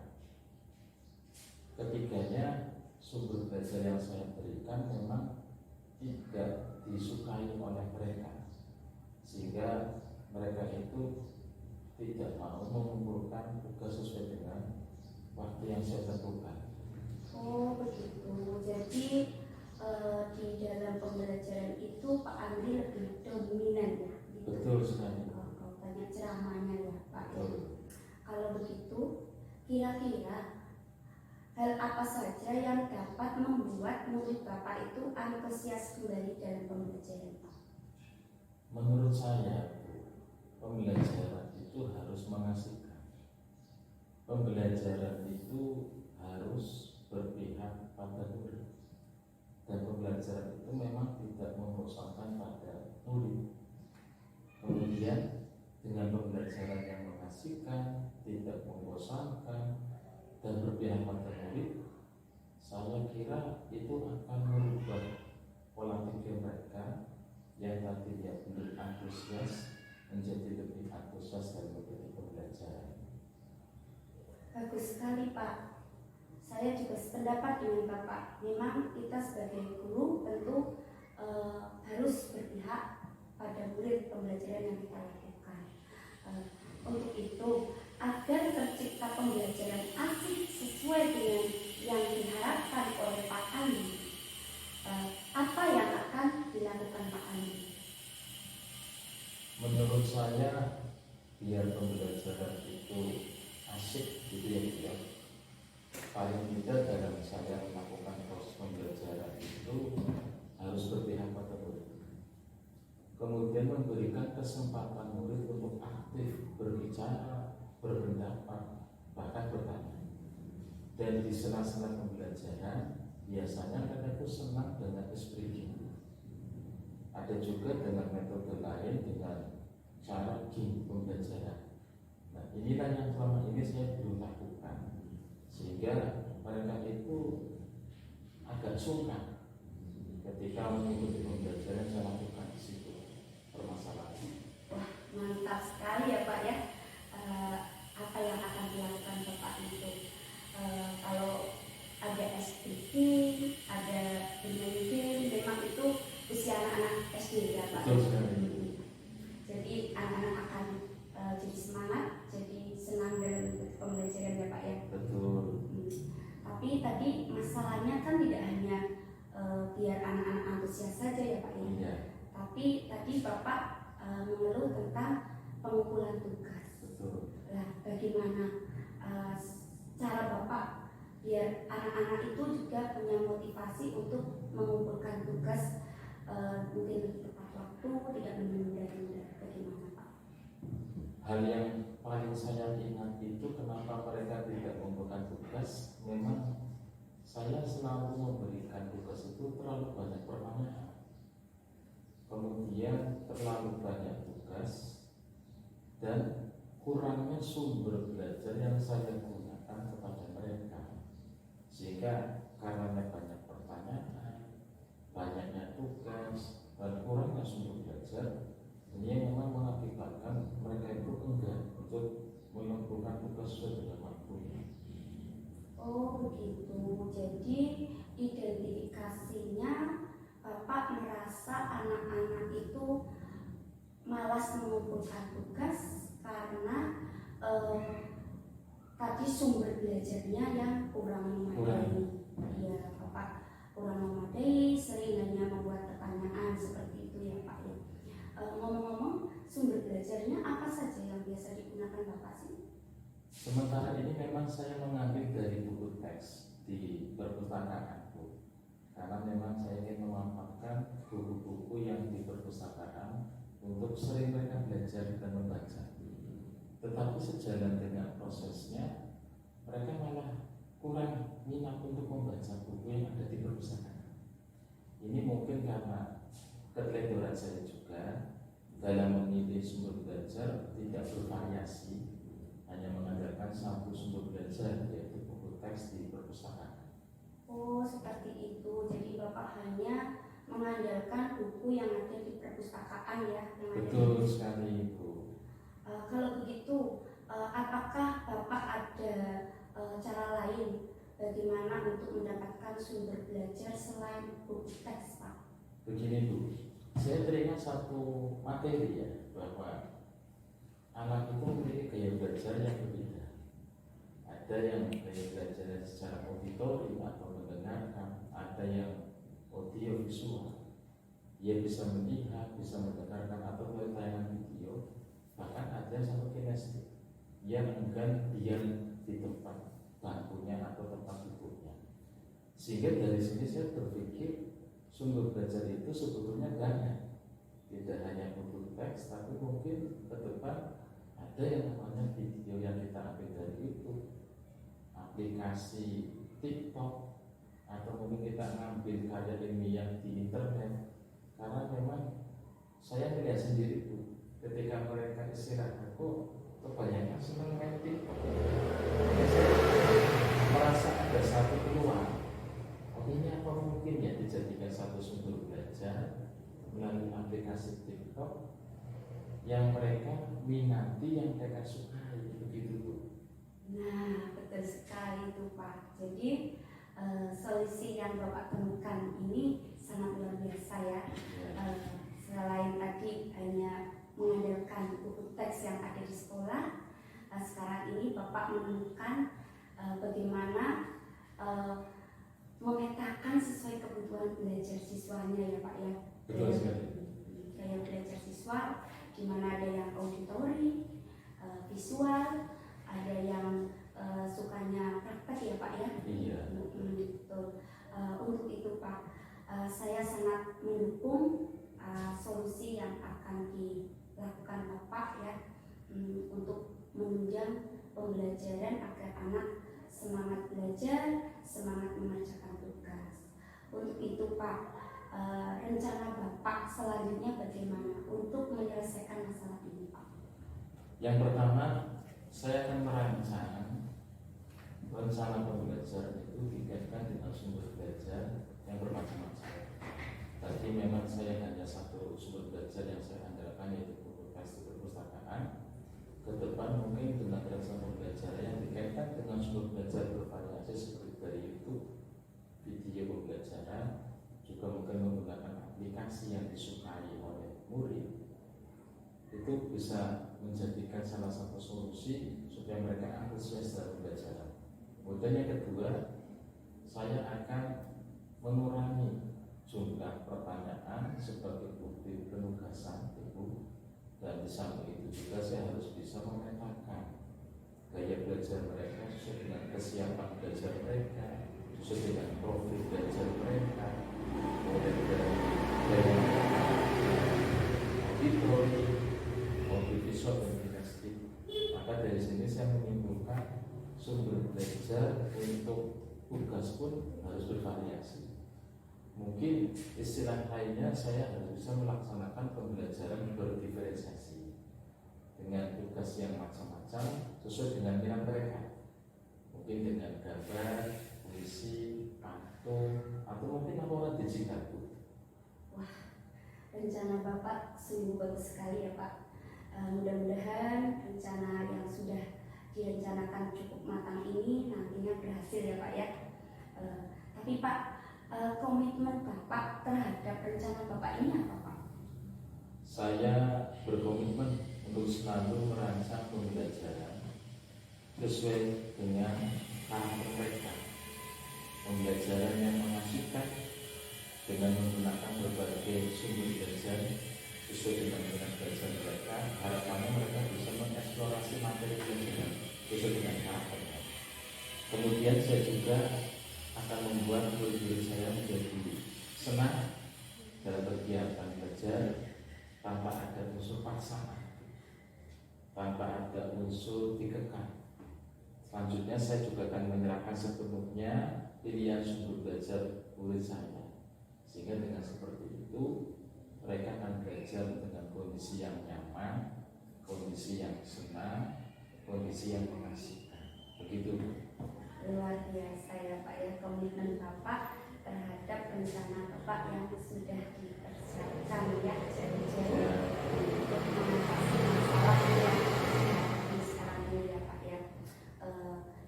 Ketiganya, sumber belajar yang saya berikan memang tidak disukai oleh mereka, sehingga mereka itu tidak mau mengumpulkan tugas sesuai dengan waktu yang saya tentukan. Oh begitu. Jadi di dalam pembelajaran itu Pak Andi lebih dominan ya? Betul sekali. Banyak ceramahnya ya Pak. Betul. Kalau begitu, kira-kira hal apa saja yang dapat membuat murid Bapak itu antusias kembali dalam pembelajaran Pak? Menurut saya, pembelajaran itu harus mengasihkan. Pembelajaran itu harus berpihak pada murid. Dan pembelajaran itu memang tidak membosankan pada murid. Kemudian dengan pembelajaran yang mengasihkan, tidak membosankan dan berpihak pada murid, saya kira itu akan merubah pola pikir mereka yang tadinya belum antusias menjadi lebih antusias dan menjadi pembelajaran. Bagus sekali Pak. Saya juga sependapat dengan Bapak. Memang kita sebagai guru tentu harus berpihak pada murid pembelajaran yang kita lakukan. Untuk itu, agar tercipta pembelajaran asik sesuai dengan yang diharapkan oleh Pak Andi, apa yang akan dilakukan Pak Andi? Menurut saya, biar pembelajaran itu asik gitu ya, paling tidak dalam saya melakukan proses pembelajaran itu harus berpihak pada murid, kemudian memberikan kesempatan murid untuk aktif berbicara, berpendapat, bahkan bertanya. Dan di sela-sela pembelajaran biasanya mereka itu senang dengan speaking. Ada juga dengan metode lain, dengan cara game pembelajaran. Nah, inilah yang selama ini saya belum lakukan, sehingga mereka itu agak sungkan ketika mengikuti pembelajaran saya lakukan di situ permasalahan. Wah, mantap sekali ya Pak ya. Apa yang akan dilakukan Bapak itu? Kalau ada SPT, ada game, memang itu usia anak-anak SD ya Pak. Betul sekali. Jadi anak-anak akan jadi semangat, jadi senang dalam pembelajaran ya Pak ya. Betul. Tapi tadi masalahnya kan tidak hanya biar anak-anak antusias saja ya Pak ya. Iya. Tapi tadi Bapak mengeluh tentang pengumpulan tugas. Betul. Nah, bagaimana cara Bapak biar anak-anak itu juga punya motivasi untuk mengumpulkan tugas mungkin lebih tepat waktu, tidak menunda-nunda. Bagaimana Pak? Hal yang paling saya ingat itu kenapa mereka tidak mengumpulkan tugas, memang saya selalu memberikan tugas itu terlalu banyak pertanyaan, kemudian terlalu banyak tugas, dan kurangnya sumber belajar yang saya gunakan kepada mereka, sehingga karena banyak pertanyaan, banyaknya tugas, dan kurangnya sumber belajar, ini yang memang mengakibatkan mereka itu enggan untuk mengumpulkan tugas sesuai dengan waktunya. Oh begitu. Jadi identifikasinya Bapak merasa anak-anak itu malas mengumpulkan tugas karena tadi sumber belajarnya yang kurang memadai. Ya Bapak kurang memadai, sering hanya membuat pertanyaan seperti itu ya Pak ya. Ngomong-ngomong, sumber belajarnya apa saja yang biasa digunakan Bapak sih? Sementara ini memang saya mengambil dari buku teks di perpustakaanku, karena memang saya ingin memanfaatkan buku-buku yang di perpustakaan untuk sering mereka belajar dan membaca. Tetapi sejalan dengan prosesnya, mereka malah kurang minat untuk membaca buku yang ada di perpustakaan. Ini mungkin karena keteledoran saya juga dalam memilih sumber belajar tidak bervariasi, hanya mengandalkan satu sumber belajar, yaitu buku teks di perpustakaan. Oh seperti itu. Jadi Bapak hanya mengandalkan buku yang ada di perpustakaan ya. Betul sekali Ibu. Kalau begitu, apakah Bapak ada cara lain bagaimana untuk mendapatkan sumber belajar selain buku teks Pak? Begini Bu, saya teringat satu materi ya, bahwa anak itu memiliki gaya belajar yang berbeda. Ada yang gaya belajar secara auditori atau mendengarkan, ada yang audio visual. Dia bisa melihat, bisa mendengarkan atau melihat tayangan video. Bahkan ada yang satu kinestetik, yang enggan diam di tempat bangkunya atau tempat duduknya. Sehingga dari sini saya berpikir sumber belajar itu sebetulnya banyak, tidak hanya buku teks, tapi mungkin ke depan ada yang namanya video yang kita ambil dari YouTube, aplikasi TikTok, atau mungkin kita ngambil karya ilmiah di internet. Karena memang saya melihat sendiri Bu, ketika mereka istirahat kok kebanyakan senang main TikTok. melalui aplikasi TikTok yang mereka minati, yang mereka sukai, begitu Bu. Nah, betul sekali itu Pak. Jadi solusi yang Bapak temukan ini sangat luar biasa ya. Selain tadi hanya mengandalkan buku teks yang ada di sekolah, sekarang ini Bapak menemukan bagaimana memetakan sesuai kebutuhan belajar siswanya ya Pak ya. Betul sekali. Gaya belajar siswa, di mana ada yang auditori, visual, ada yang sukanya praktek ya Pak ya. Iya. Betul. Untuk itu Pak, saya sangat mendukung solusi yang akan dilakukan Bapak ya, untuk menunjang pembelajaran agar anak semangat belajar, semangat mengerjakan tugas. Untuk itu Pak, rencana Bapak selanjutnya bagaimana untuk menyelesaikan masalah ini Pak? Yang pertama, saya akan merancang rencana pembelajaran itu dikaitkan dengan sumber belajar yang bermacam-macam. Tadi memang saya hanya satu sumber belajar yang saya andalkan, yaitu buku teks perpustakaan. Ke depan mungkin dengan rencana pembelajaran yang dikaitkan dengan sumber belajar bervariasi seperti dari YouTube, video pembelajaran, juga mungkin menggunakan aplikasi yang disukai oleh murid, itu bisa menjadikan salah satu solusi supaya mereka antusias dalam pembelajaran. Kemudian yang kedua, saya akan mengurangi jumlah pertanyaan sebagai bukti penugasan Ibu, dan di samping itu juga saya harus bisa memetakan gaya belajar mereka sesuai dengan kesiapan belajar mereka, sesuai dengan profil belajar mereka, mulai dari auditori, audiovisual dan kinestetik. Maka dari sini saya menyimpulkan sumber belajar untuk tugas pun harus bervariasi. Mungkin istilah lainnya, saya harus bisa melaksanakan pembelajaran berdiferensiasi dengan tugas yang macam-macam sesuai dengan minat mereka. Mungkin dengan gambar, puisi, patung, atau mungkin laporan digital. Wah, rencana Bapak sungguh bagus sekali ya Pak. Mudah-mudahan rencana yang sudah direncanakan cukup matang ini nantinya berhasil ya Pak ya. Tapi Pak, komitmen Bapak terhadap rencana Bapak ini apa Pak? Saya berkomitmen untuk selalu merancang pembelajaran sesuai dengan karakter mereka. Pembelajaran yang mengasihkan dengan menggunakan berbagai sumber belajar sesuai dengan minat belajar mereka. Harapannya mereka bisa mengeksplorasi materi pelajaran sesuai dengan karakternya. Kemudian saya juga akan membuat murid-murid saya menjadi senang dalam kegiatan belajar tanpa ada unsur paksaan, tanpa ada unsur dikekang. Selanjutnya saya juga akan menyerahkan sepenuhnya pilihan sumber belajar murid saya, sehingga dengan seperti itu mereka akan belajar dengan kondisi yang nyaman, kondisi yang senang, kondisi yang mengasihkan. Begitu. Luar biasa ya Pak ya, komitmen Bapak terhadap rencana Bapak yang sudah dipersiapkan ya jauh-jauh untuk mengatasi masalah yang di sekarang ini ya Pak ya.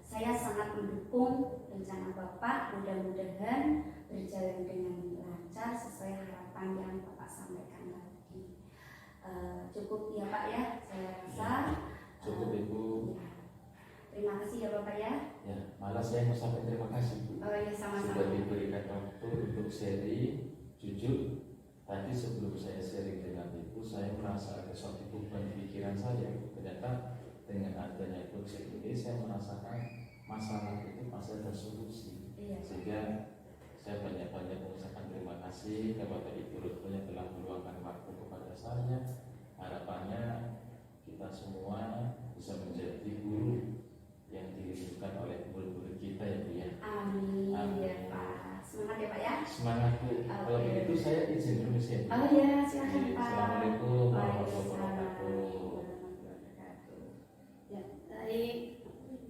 Saya sangat mendukung rencana Bapak, mudah-mudahan berjalan dengan lancar sesuai harapan yang Bapak sampaikan tadi. Cukup ya Pak ya, saya rasa. Cukup Ibu. Ya. Terima kasih ya Bapak ya. Ya, malah saya mau sampaikan terima kasih Bu. Oh ya, sama-sama. Sudah diberikan waktu untuk sharing. Jujur, tadi sebelum saya sharing dengan Ibu, saya merasa ada suatu beban pikiran saya. Ternyata dengan adanya project ini, saya merasakan masalah itu pasti ada solusi. Iya. Sehingga saya banyak-banyak mengucapkan terima kasih kepada Ibu Rutno yang telah meluangkan waktu kepada saya. Harapannya kita semua bisa menjadi guru yang dirindukan oleh murid-murid kita ya Bu ya. Amin. Amin. Ya Pak. Semangat ya Pak ya. Semangat Bu. Kalau begitu saya izin permisi ya Bu. Oh ya, silakan Pak. Assalamualaikum warahmatullahi Waalaikumsalam wabarakatuh. Ya, tadi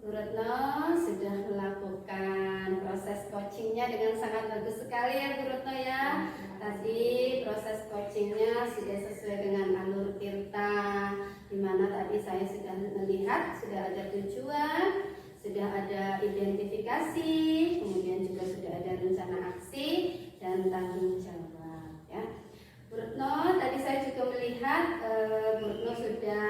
Bu Retno sudah melakukan proses coachingnya dengan sangat bagus sekali ya Bu Retno ya. tadi proses coachingnya sudah sesuai dengan alur Tirta, di mana tadi saya sudah melihat sudah ada tujuan, sudah ada identifikasi, kemudian juga sudah ada rencana aksi dan tanggung jawab. Ya, Bu Retno, tadi saya juga melihat Bu Retno sudah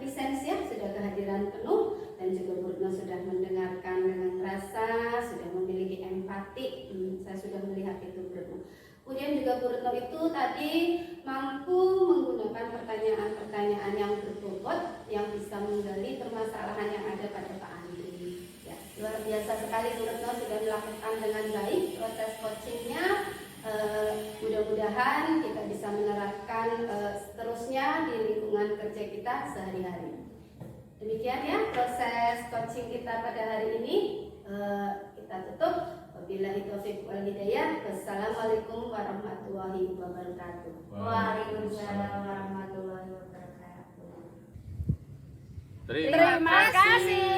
presence ya, sudah kehadiran penuh, dan juga Bu Retno sudah mendengarkan dengan rasa, sudah memiliki empati. Saya sudah melihat itu Bu Retno. Kemudian juga Bu Retno itu tadi mampu menggunakan pertanyaan-pertanyaan yang berbobot yang bisa menggali permasalahan yang ada pada Pak Andri. Ya, luar biasa sekali Bu Retno sudah dilakukan dengan baik proses coachingnya. Mudah-mudahan kita bisa menerapkan seterusnya di lingkungan kerja kita sehari-hari. Demikian ya proses coaching kita pada hari ini. Kita tutup. Wabillahi taufiq wal hidayah. Wassalamualaikum warahmatullahi wabarakatuh. Waalaikumsalam warahmatullahi wabarakatuh. Terima Terima kasih.